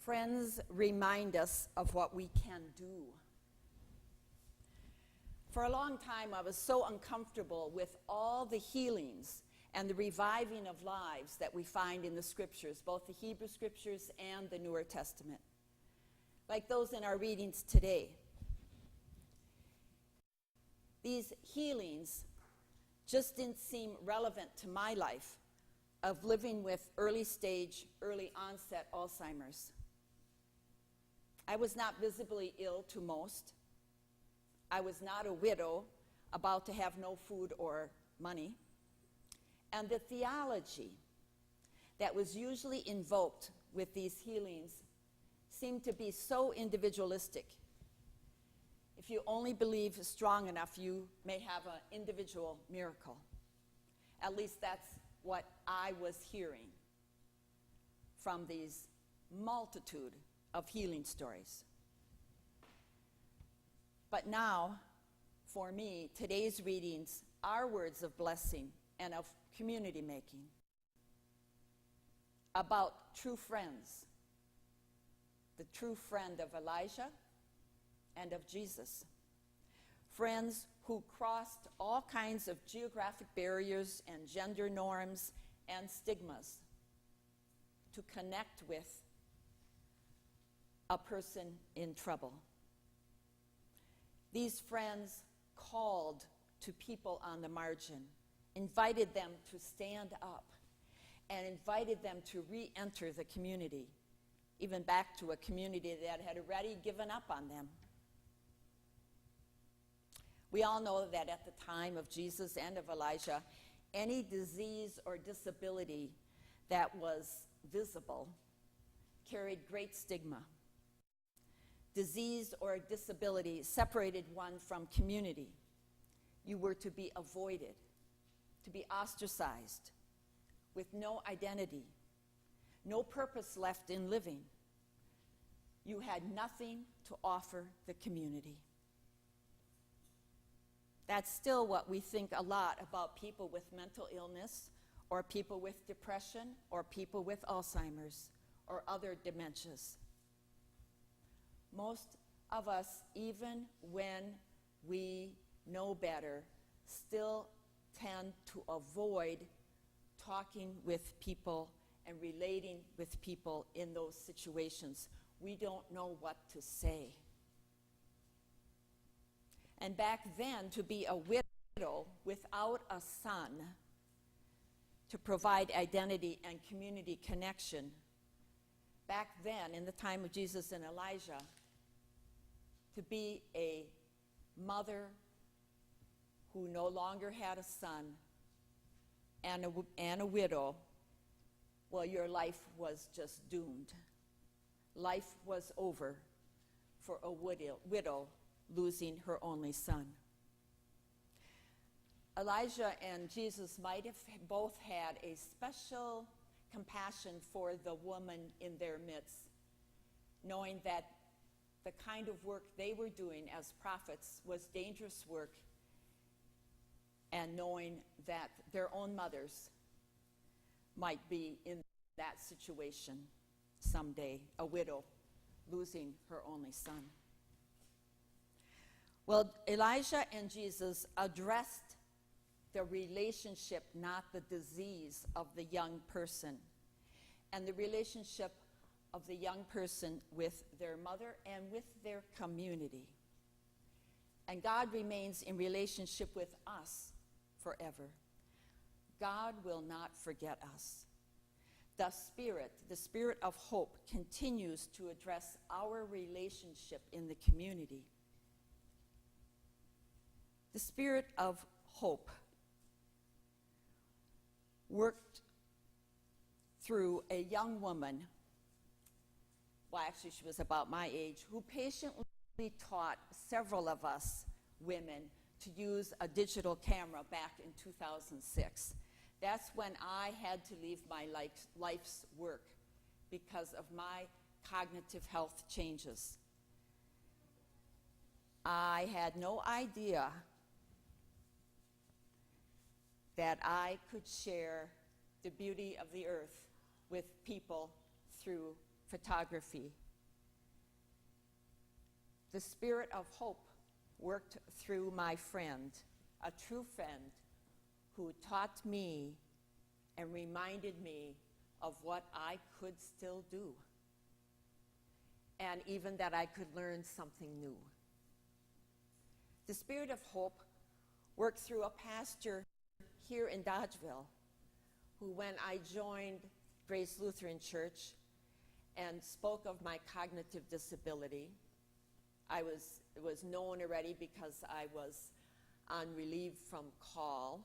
Friends remind us of what we can do. For a long time, I was so uncomfortable with all the healings and the reviving of lives that we find in the scriptures, both the Hebrew scriptures and the Newer Testament, like those in our readings today. These healings just didn't seem relevant to my life of living with early stage, early onset Alzheimer's. I was not visibly ill to most. I was not a widow about to have no food or money. And the theology that was invoked invoked with these healings seemed to be so individualistic. If you only believe strong enough, you may have an individual miracle. At least that's what I was hearing from these multitude of healing stories. But now, for me, today's readings are words of blessing and of community making, about true friends, the true friend of Elijah and of Jesus. Friends who crossed all kinds of geographic barriers and gender norms and stigmas to connect with a person in trouble. These friends called to people on the margin, invited them to stand up, and invited them to re-enter the community, even back to a community that had already given up on them. We all know that at the time of Jesus and of Elijah, any disease or disability that was visible carried great stigma. Disease or disability separated one from community. You were to be avoided, to be ostracized, with no identity, no purpose left in living. You had nothing to offer the community. That's still what we think a lot about people with mental illness, or people with depression, or people with Alzheimer's, or other dementias. Most of us, even when we know better, still tend to avoid talking with people and relating with people in those situations. We don't know what to say. And back then, to be a widow without a son to provide identity and community connection, back then, in the time of Jesus and Elijah, to be a mother who no longer had a son and a widow, well, your life was just doomed. Life was over for a widow losing her only son. Elijah and Jesus might have both had a special compassion for the woman in their midst, knowing that the kind of work they were doing as prophets was dangerous work, and knowing that their own mothers might be in that situation someday, a widow losing her only son. Well, Elijah and Jesus addressed the relationship, not the disease, of the young person, and the relationship of the young person with their mother and with their community. And God remains in relationship with us forever. God will not forget us. The Spirit of hope, continues to address our relationship in the community. The Spirit of hope worked through a young woman, well, actually she was about my age, who patiently taught several of us women to use a digital camera back in 2006. That's when I had to leave my life's work because of my cognitive health changes. I had no idea that I could share the beauty of the earth with people through photography. The Spirit of hope worked through my friend, a true friend, who taught me and reminded me of what I could still do, and even that I could learn something new. The Spirit of hope worked through a pastor here in Dodgeville who, when I joined Grace Lutheran Church and spoke of my cognitive disability, it was known already because I was on relief from call.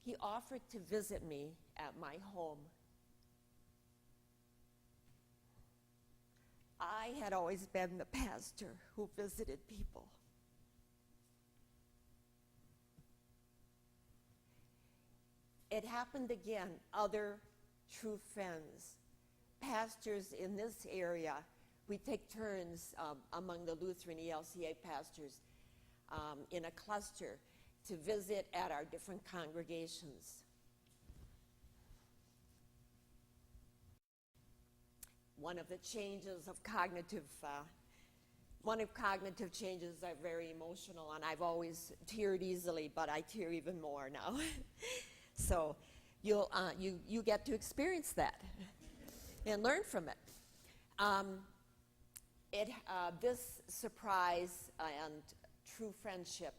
He offered to visit me at my home. I had always been the pastor who visited people. It happened again. Other true friends, pastors in this area, we take turns among the Lutheran ELCA pastors in a cluster to visit at our different congregations. One of cognitive changes are very emotional, and I've always teared easily, but I tear even more now. So you get to experience that and learn from it. This surprise and true friendship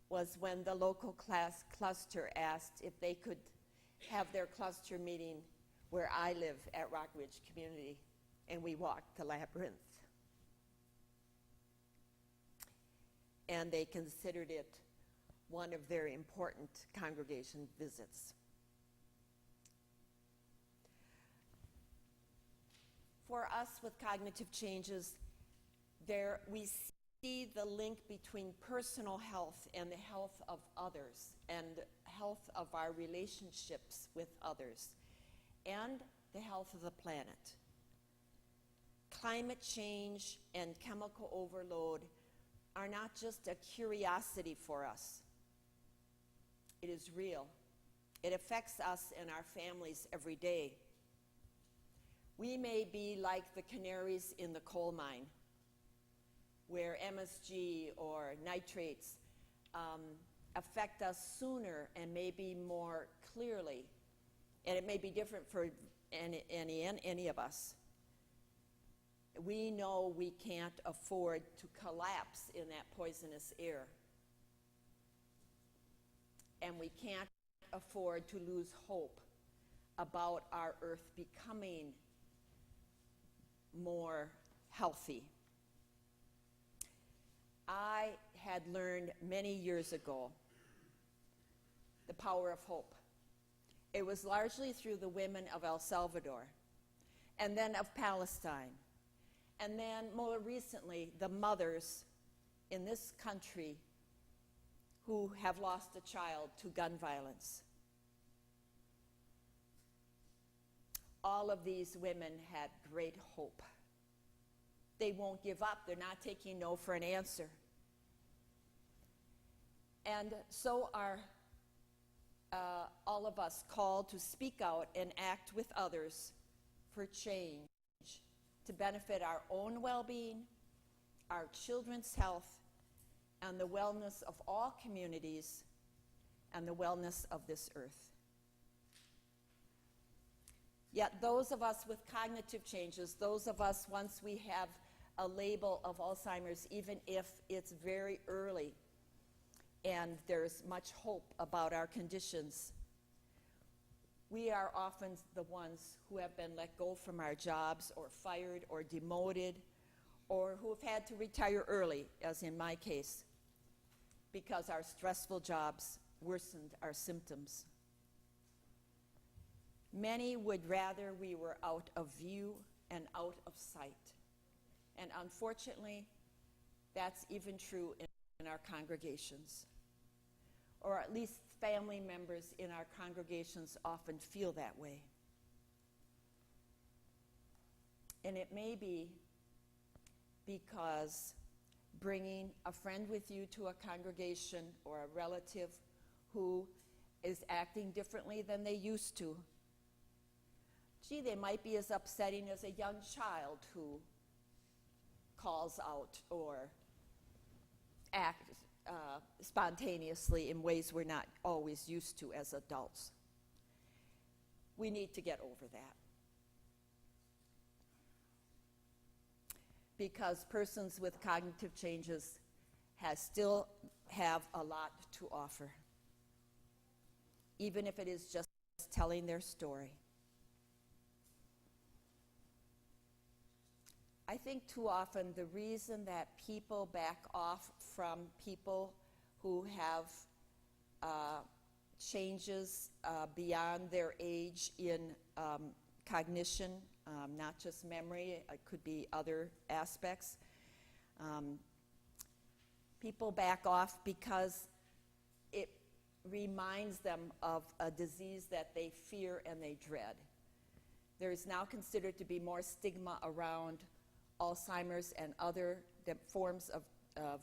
was when the local class cluster asked if they could have their cluster meeting where I live at Rock Ridge Community, and we walked the labyrinth. And they considered it one of their important congregation visits. For us with cognitive changes, we see the link between personal health and the health of others, and health of our relationships with others, and the health of the planet. Climate change and chemical overload are not just a curiosity for us. It is real. It affects us and our families every day. We may be like the canaries in the coal mine, where MSG or nitrates affect us sooner and maybe more clearly, and it may be different for any of us. We know we can't afford to collapse in that poisonous air, and we can't afford to lose hope about our earth becoming more healthy. I had learned many years ago the power of hope. It was largely through the women of El Salvador, and then of Palestine, and then more recently the mothers in this country who have lost a child to gun violence. All of these women had great hope. They won't give up. They're not taking no for an answer. And so are all of us called to speak out and act with others for change, to benefit our own well-being, our children's health, and the wellness of all communities, and the wellness of this earth. Yet those of us with cognitive changes, those of us once we have a label of Alzheimer's, even if it's very early and there's much hope about our conditions, we are often the ones who have been let go from our jobs or fired or demoted, or who have had to retire early, as in my case, because our stressful jobs worsened our symptoms. Many would rather we were out of view and out of sight. And unfortunately, that's even true in our congregations. Or at least family members in our congregations often feel that way. And it may be because bringing a friend with you to a congregation or a relative who is acting differently than they used to Gee, they might be as upsetting as a young child who calls out or acts spontaneously in ways we're not always used to as adults. We need to get over that. Because persons with cognitive changes still have a lot to offer, even if it is just telling their story. I think too often the reason that people back off from people who have changes beyond their age in cognition, not just memory, it could be other aspects. People back off because it reminds them of a disease that they fear and they dread. There is now considered to be more stigma around Alzheimer's and other forms of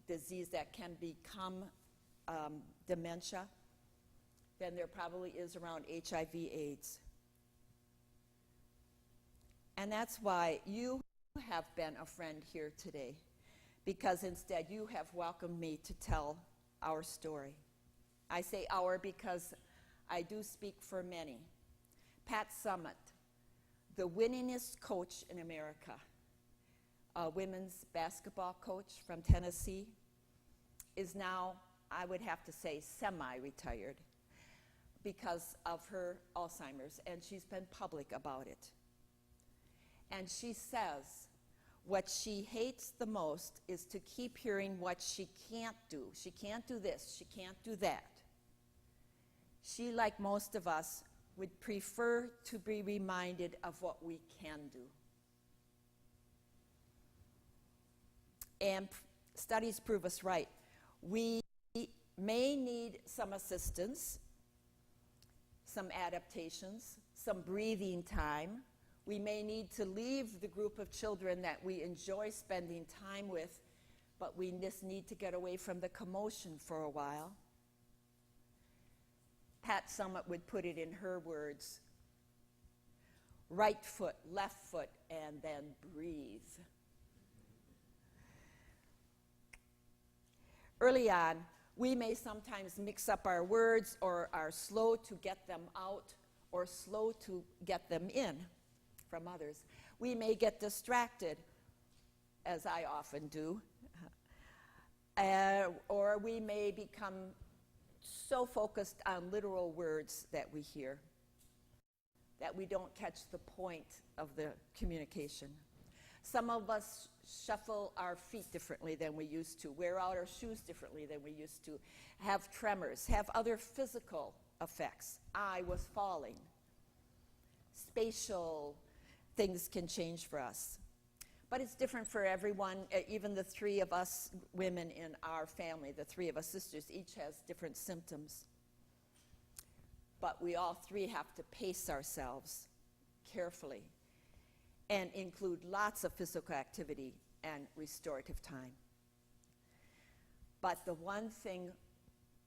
disease that can become dementia than there probably is around HIV/AIDS. And that's why you have been a friend here today, because instead you have welcomed me to tell our story. I say our because I do speak for many. Pat Summitt, the winningest coach in America, a women's basketball coach from Tennessee, is now, I would have to say, semi-retired because of her Alzheimer's, and she's been public about it. And she says what she hates the most is to keep hearing what she can't do. She can't do this, she can't do that. She, like most of us, would prefer to be reminded of what we can do. And studies prove us right. We may need some assistance, some adaptations, some breathing time. We may need to leave the group of children that we enjoy spending time with, but we just need to get away from the commotion for a while. Pat Summitt would put it in her words: right foot, left foot, and then breathe. Early on, we may sometimes mix up our words or are slow to get them out or slow to get them in from others. We may get distracted, as I often do, or we may become so focused on literal words that we hear that we don't catch the point of the communication. Some of us shuffle our feet differently than we used to, wear out our shoes differently than we used to, have tremors, have other physical effects. I was falling. Spatial things can change for us. But it's different for everyone. Even the three of us women in our family, the three of us sisters, each has different symptoms. But we all three have to pace ourselves carefully and include lots of physical activity and restorative time. But the one thing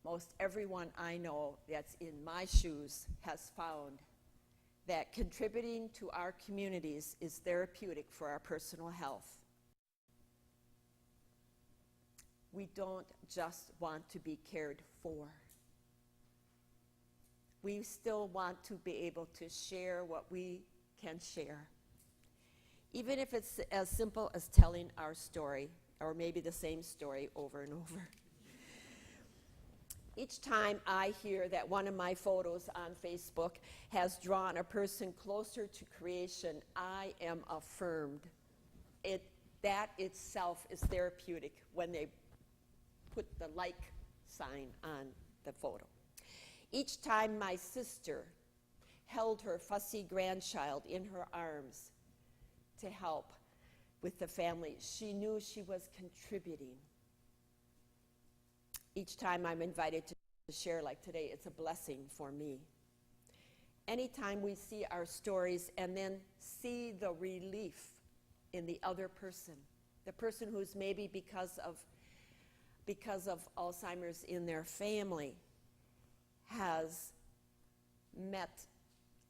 most everyone I know that's in my shoes has found, that contributing to our communities is therapeutic for our personal health. We don't just want to be cared for. We still want to be able to share what we can share. Even if it's as simple as telling our story, or maybe the same story over and over. Each time I hear that one of my photos on Facebook has drawn a person closer to creation, I am affirmed. That itself is therapeutic when they put the like sign on the photo. Each time my sister held her fussy grandchild in her arms to help with the family, she knew she was contributing. Each time I'm invited to share like today, it's a blessing for me. Anytime we see our stories and then see the relief in the other person, the person who's maybe because of Alzheimer's in their family has met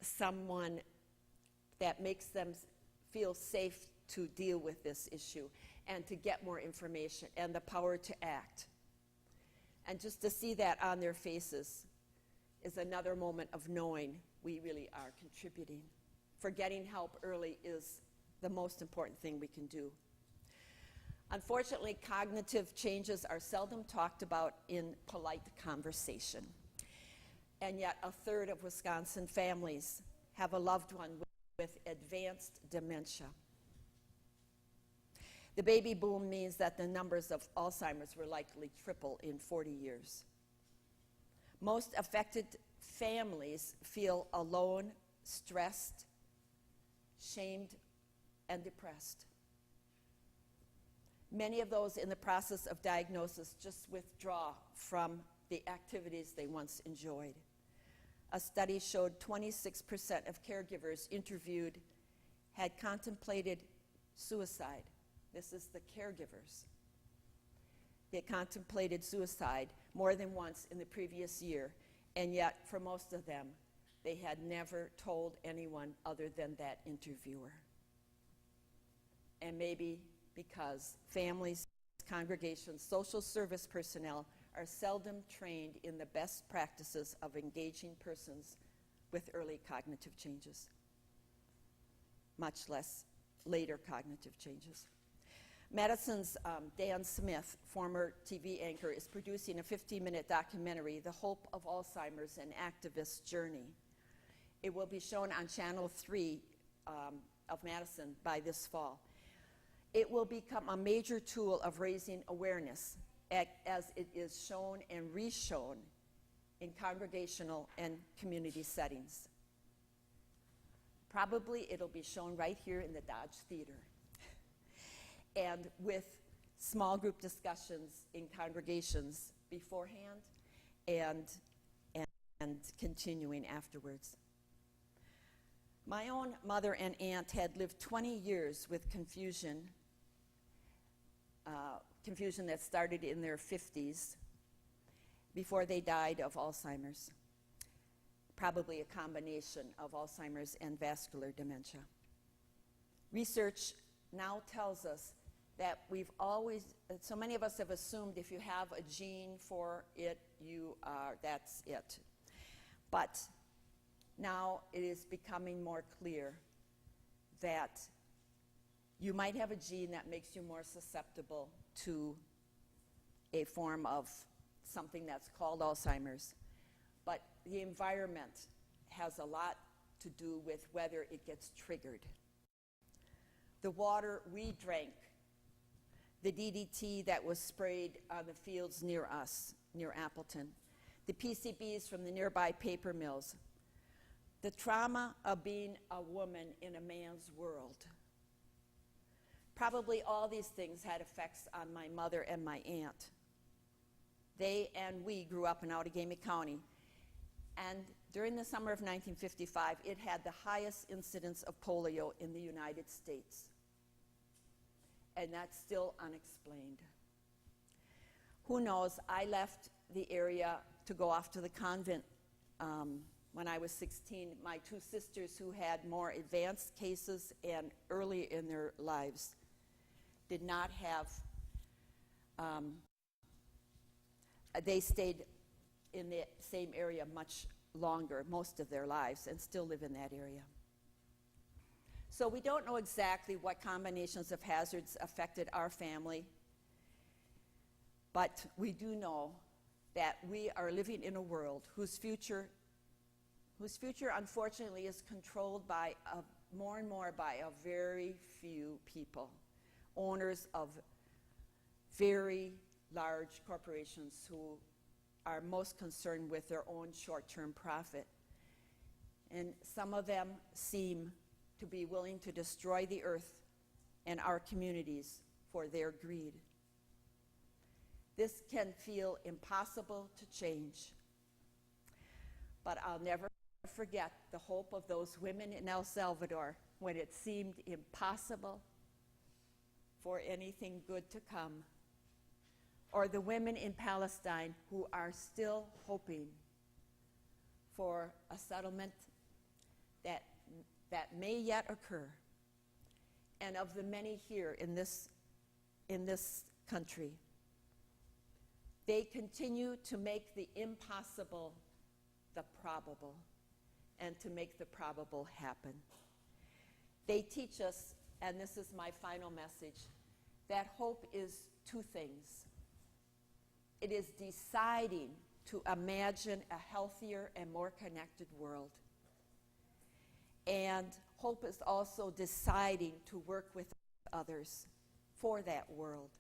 someone that makes them feel safe to deal with this issue and to get more information and the power to act. And just to see that on their faces is another moment of knowing we really are contributing. For getting help early is the most important thing we can do. Unfortunately, cognitive changes are seldom talked about in polite conversation. And yet, a third of Wisconsin families have a loved one with advanced dementia. The baby boom means that the numbers of Alzheimer's will likely triple in 40 years. Most affected families feel alone, stressed, shamed, and depressed. Many of those in the process of diagnosis just withdraw from the activities they once enjoyed. A study showed 26% of caregivers interviewed had contemplated suicide. This is the caregivers. They contemplated suicide more than once in the previous year, and yet for most of them, they had never told anyone other than that interviewer. And maybe because families, congregations, social service personnel are seldom trained in the best practices of engaging persons with early cognitive changes, much less later cognitive changes. Madison's Dan Smith, former TV anchor, is producing a 15-minute documentary, The Hope of Alzheimer's, an Activist's Journey. It will be shown on Channel 3 of Madison by this fall. It will become a major tool of raising awareness as it is shown and reshown in congregational and community settings. Probably it'll be shown right here in the Dodge Theater, and with small group discussions in congregations beforehand and continuing afterwards. My own mother and aunt had lived 20 years with confusion that started in their 50s before they died of Alzheimer's, probably a combination of Alzheimer's and vascular dementia. Research now tells us that so many of us have assumed if you have a gene for it, that's it. But now it is becoming more clear that you might have a gene that makes you more susceptible to a form of something that's called Alzheimer's. But the environment has a lot to do with whether it gets triggered. The water we drank, the DDT that was sprayed on the fields near us, near Appleton, the PCBs from the nearby paper mills, the trauma of being a woman in a man's world. Probably all these things had effects on my mother and my aunt. They and we grew up in Outagamie County, and during the summer of 1955, it had the highest incidence of polio in the United States. And that's still unexplained. Who knows? I left the area to go off to the convent when I was 16. My two sisters, who had more advanced cases and early in their lives, did not have, they stayed in the same area much longer, most of their lives, and still live in that area. So we don't know exactly what combinations of hazards affected our family, but we do know that we are living in a world whose future unfortunately is controlled by more and more by a very few people, owners of very large corporations who are most concerned with their own short-term profit. And some of them seem to be willing to destroy the earth and our communities for their greed. This can feel impossible to change, but I'll never forget the hope of those women in El Salvador when it seemed impossible for anything good to come, or the women in Palestine who are still hoping for a settlement that that may yet occur, and of the many here in this country. They continue to make the impossible the probable, and to make the probable happen. They teach us, and this is my final message, that hope is two things. It is deciding to imagine a healthier and more connected world. And hope is also deciding to work with others for that world.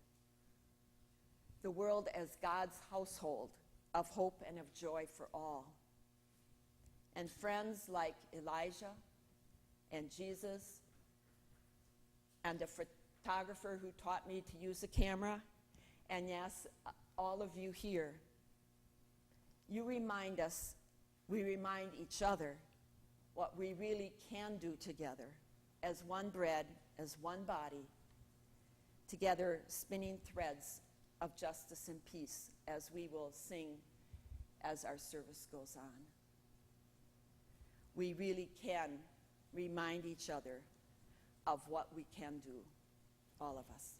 The world as God's household of hope and of joy for all. And friends like Elijah and Jesus and the photographer who taught me to use a camera, and yes, all of you here, you remind us, we remind each other what we really can do together as one bread, as one body, together spinning threads of justice and peace, as we will sing as our service goes on. We really can remind each other of what we can do, all of us.